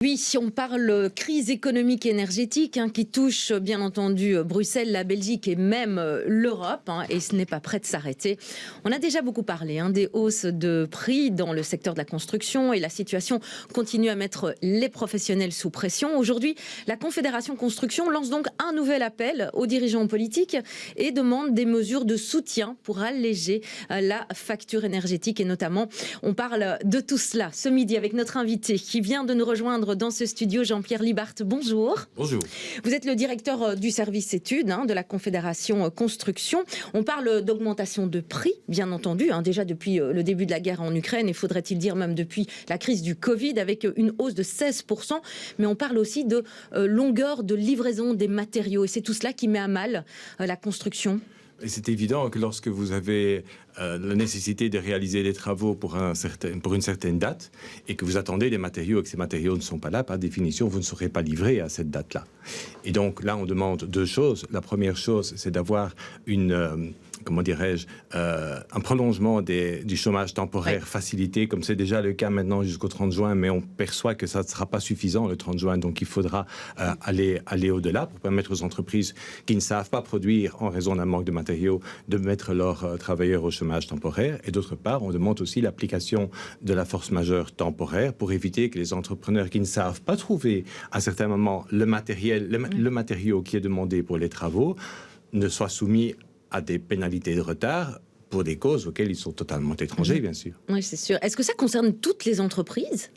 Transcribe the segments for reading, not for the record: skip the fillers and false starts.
Oui, si on parle crise économique et énergétique qui touche bien entendu Bruxelles, la Belgique et même l'Europe, et ce n'est pas prêt de s'arrêter. On a déjà beaucoup parlé des hausses de prix dans le secteur de la construction et la situation continue à mettre les professionnels sous pression. Aujourd'hui, la Confédération Construction lance donc un nouvel appel aux dirigeants politiques et demande des mesures de soutien pour alléger la facture énergétique et notamment, on parle de tout cela ce midi avec notre invité qui vient de nous rejoindre dans ce studio, Jean-Pierre Libart. Bonjour. Bonjour. Vous êtes le directeur du service études de la Confédération Construction. On parle d'augmentation de prix, bien entendu, déjà depuis le début de la guerre en Ukraine et faudrait-il dire même depuis la crise du Covid avec une hausse de 16%. Mais on parle aussi de longueur de livraison des matériaux et c'est tout cela qui met à mal la construction. Et c'est évident que lorsque vous avez la nécessité de réaliser des travaux pour une certaine date et que vous attendez des matériaux et que ces matériaux ne sont pas là, par définition, vous ne serez pas livré à cette date-là. Et donc là, on demande deux choses. La première chose, c'est d'avoir un prolongement du chômage temporaire facilité, comme c'est déjà le cas maintenant jusqu'au 30 juin, mais on perçoit que ça ne sera pas suffisant le 30 juin, donc il faudra aller au-delà pour permettre aux entreprises qui ne savent pas produire en raison d'un manque de matériaux de mettre leurs travailleurs au chômage temporaire. Et d'autre part, on demande aussi l'application de la force majeure temporaire pour éviter que les entrepreneurs qui ne savent pas trouver à certains moments le matériau qui est demandé pour les travaux ne soient soumis à des pénalités de retard pour des causes auxquelles ils sont totalement étrangers, bien sûr. Oui, c'est sûr. Est-ce que ça concerne toutes les entreprises ?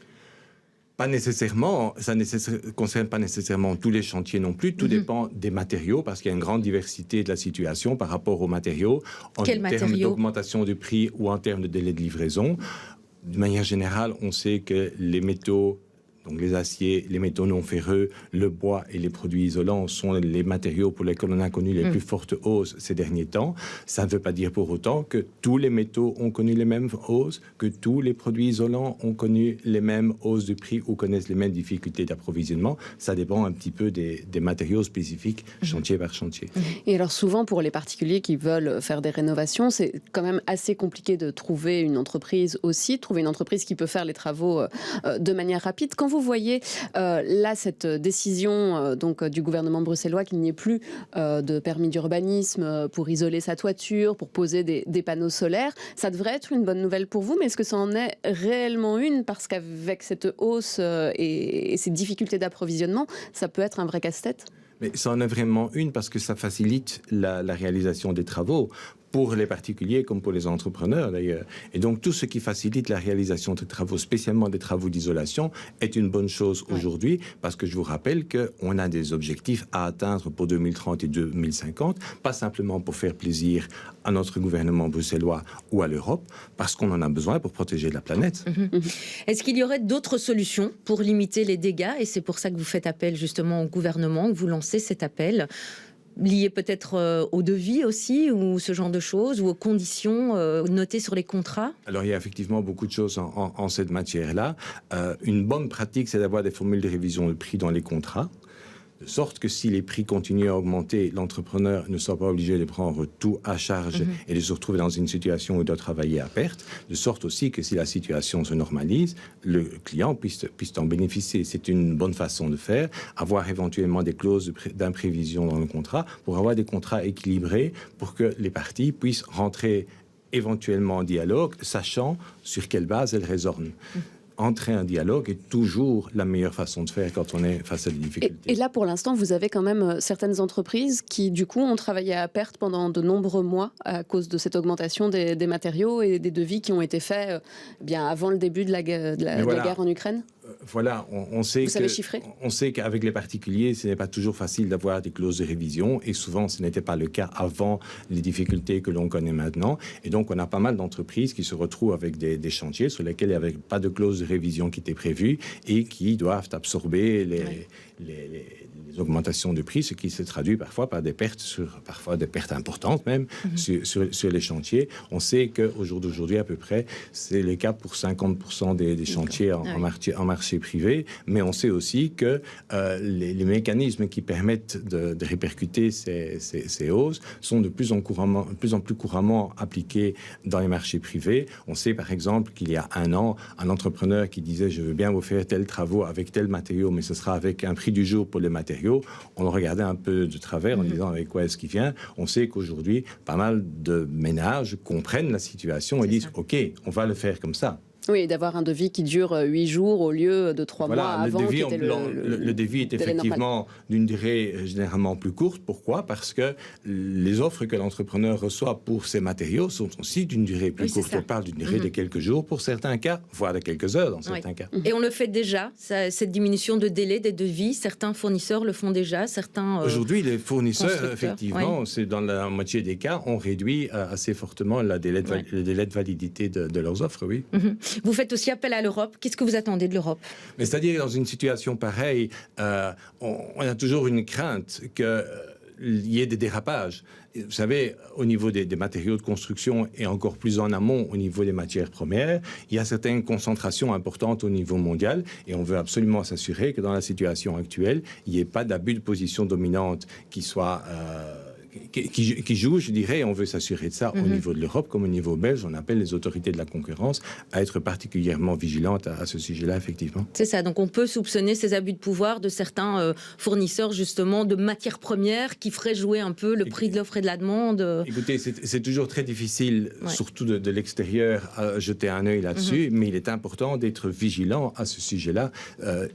Pas nécessairement, ça ne concerne pas nécessairement tous les chantiers non plus, tout dépend des matériaux, parce qu'il y a une grande diversité de la situation par rapport aux matériaux, en termes d'augmentation du prix ou en termes de délai de livraison. De manière générale, on sait que les métaux, donc les aciers, les métaux non ferreux, le bois et les produits isolants sont les matériaux pour lesquels on a connu les plus fortes hausses ces derniers temps. Ça ne veut pas dire pour autant que tous les métaux ont connu les mêmes hausses, que tous les produits isolants ont connu les mêmes hausses de prix ou connaissent les mêmes difficultés d'approvisionnement. Ça dépend un petit peu des matériaux spécifiques, chantier par chantier. Et alors souvent, pour les particuliers qui veulent faire des rénovations, c'est quand même assez compliqué de trouver une entreprise qui peut faire les travaux de manière rapide. Quand vous voyez là cette décision du gouvernement bruxellois qu'il n'y ait plus de permis d'urbanisme pour isoler sa toiture, pour poser des panneaux solaires, ça devrait être une bonne nouvelle pour vous, mais est-ce que ça en est réellement une? Parce qu'avec cette hausse et ces difficultés d'approvisionnement, ça peut être un vrai casse-tête. Mais ça en est vraiment une parce que ça facilite la réalisation des travaux pour les particuliers comme pour les entrepreneurs d'ailleurs. Et donc tout ce qui facilite la réalisation des travaux, spécialement des travaux d'isolation, est une bonne chose aujourd'hui parce que je vous rappelle qu'on a des objectifs à atteindre pour 2030 et 2050, pas simplement pour faire plaisir à notre gouvernement bruxellois ou à l'Europe, parce qu'on en a besoin pour protéger la planète. Est-ce qu'il y aurait d'autres solutions pour limiter les dégâts? Et c'est pour ça que vous faites appel justement au gouvernement, que vous lancez cet appel lié peut-être au devis aussi, ou ce genre de choses, ou aux conditions notées sur les contrats? Alors, il y a effectivement beaucoup de choses en cette matière-là. Une bonne pratique, c'est d'avoir des formules de révision de prix dans les contrats, de sorte que si les prix continuent à augmenter, l'entrepreneur ne soit pas obligé de prendre tout à charge et de se retrouver dans une situation où il doit travailler à perte, de sorte aussi que si la situation se normalise, le client puisse en bénéficier. C'est une bonne façon de faire, avoir éventuellement des clauses d'imprévision dans le contrat pour avoir des contrats équilibrés pour que les parties puissent rentrer éventuellement en dialogue, sachant sur quelle base elles raisonnent. Entrer en dialogue est toujours la meilleure façon de faire quand on est face à des difficultés. Et là, pour l'instant, vous avez quand même certaines entreprises qui, du coup, ont travaillé à perte pendant de nombreux mois à cause de cette augmentation des matériaux et des devis qui ont été faits bien avant le début de la guerre en Ukraine. Voilà, on sait qu'avec les particuliers, ce n'est pas toujours facile d'avoir des clauses de révision et souvent ce n'était pas le cas avant les difficultés que l'on connaît maintenant. Et donc on a pas mal d'entreprises qui se retrouvent avec des chantiers sur lesquels il n'y avait pas de clause de révision qui était prévue et qui doivent absorber les augmentations de prix, ce qui se traduit parfois par des pertes, parfois des pertes importantes même sur les chantiers. On sait qu'au jour d'aujourd'hui, à peu près, c'est le cas pour 50% des chantiers en marché privé, mais on sait aussi que les mécanismes qui permettent de répercuter ces hausses sont de plus en plus couramment appliqués dans les marchés privés. On sait par exemple qu'il y a un an, un entrepreneur qui disait « je veux bien vous faire tels travaux avec tel matériau, mais ce sera avec un prix du jour pour les matériaux ». On le regardait un peu de travers en disant « avec quoi est-ce qu'il vient ?» On sait qu'aujourd'hui, pas mal de ménages comprennent la situation et disent « ok, on va le faire comme ça ». Oui, d'avoir un devis qui dure 8 jours au lieu de 3 mois avant. Le devis est effectivement d'une durée généralement plus courte. Pourquoi ? Parce que les offres que l'entrepreneur reçoit pour ces matériaux sont aussi d'une durée plus courte. On parle d'une durée de quelques jours pour certains cas, voire de quelques heures dans certains cas. Et on le fait déjà, cette diminution de délai des devis. Certains fournisseurs le font déjà, certains Aujourd'hui, les fournisseurs, effectivement, c'est dans la moitié des cas, on réduit assez fortement le délai de validité de leurs offres, oui. Vous faites aussi appel à l'Europe. Qu'est-ce que vous attendez de l'Europe ? Mais c'est-à-dire, dans une situation pareille, on a toujours une crainte qu'il y ait des dérapages. Vous savez, au niveau des matériaux de construction et encore plus en amont au niveau des matières premières, il y a certaines concentrations importantes au niveau mondial et on veut absolument s'assurer que dans la situation actuelle, il n'y ait pas d'abus de position dominante qui soit... Qui joue, je dirais, on veut s'assurer de ça au niveau de l'Europe comme au niveau belge. On appelle les autorités de la concurrence à être particulièrement vigilantes à ce sujet-là, effectivement. C'est ça, donc on peut soupçonner ces abus de pouvoir de certains fournisseurs, justement, de matières premières qui feraient jouer un peu le prix de l'offre et de la demande. Écoutez, c'est toujours très difficile, surtout de l'extérieur, à jeter un œil là-dessus, mais il est important d'être vigilant à ce sujet-là.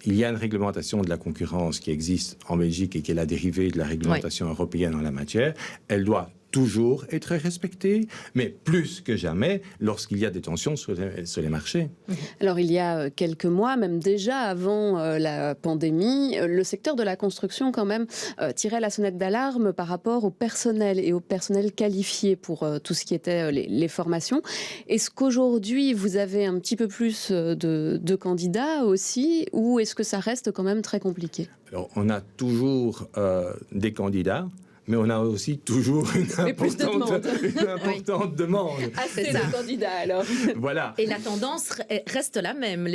Il y a une réglementation de la concurrence qui existe en Belgique et qui est la dérivée de la réglementation européenne en la matière. Elle doit toujours être respectée, mais plus que jamais lorsqu'il y a des tensions sur les marchés. Alors il y a quelques mois, même déjà avant la pandémie, le secteur de la construction quand même tirait la sonnette d'alarme par rapport au personnel et au personnel qualifié pour tout ce qui était les formations. Est-ce qu'aujourd'hui vous avez un petit peu plus de candidats aussi, ou est-ce que ça reste quand même très compliqué ? Alors on a toujours des candidats, mais on a aussi toujours une importante demande. Assez de candidats, alors. Voilà. Et la tendance reste la même.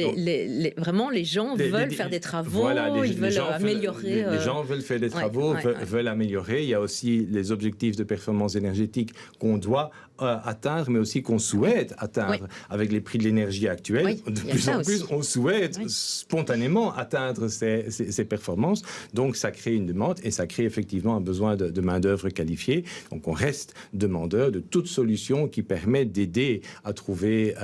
Vraiment, les gens veulent faire des travaux, ils veulent améliorer. Les gens veulent faire des travaux, veulent améliorer. Il y a aussi les objectifs de performance énergétique qu'on doit atteindre, mais aussi qu'on souhaite atteindre avec les prix de l'énergie actuels. De plus en plus, on souhaite spontanément atteindre ces performances. Donc, ça crée une demande et ça crée effectivement un besoin de main-d'œuvre qualifiée. Donc, on reste demandeur de toute solution qui permet d'aider à trouver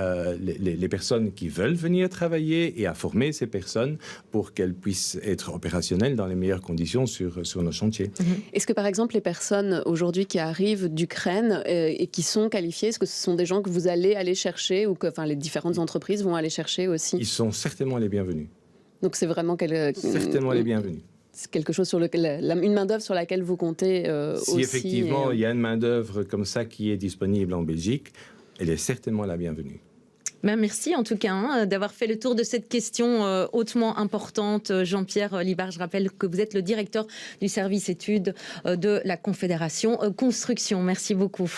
les personnes qui veulent venir travailler et à former ces personnes pour qu'elles puissent être opérationnelles dans les meilleures conditions sur nos chantiers. Est-ce que, par exemple, les personnes aujourd'hui qui arrivent d'Ukraine et qui sont qualifiées, est-ce que ce sont des gens que vous allez aller chercher ou que les différentes entreprises vont aller chercher aussi ? Ils sont certainement les bienvenus. Donc, c'est vraiment certainement les bienvenus. C'est quelque chose sur lequel, une main-d'œuvre sur laquelle vous comptez aussi. Si effectivement il y a une main-d'œuvre comme ça qui est disponible en Belgique, elle est certainement la bienvenue. Merci en tout cas d'avoir fait le tour de cette question hautement importante. Jean-Pierre Libard, je rappelle que vous êtes le directeur du service études de la Confédération Construction. Merci beaucoup.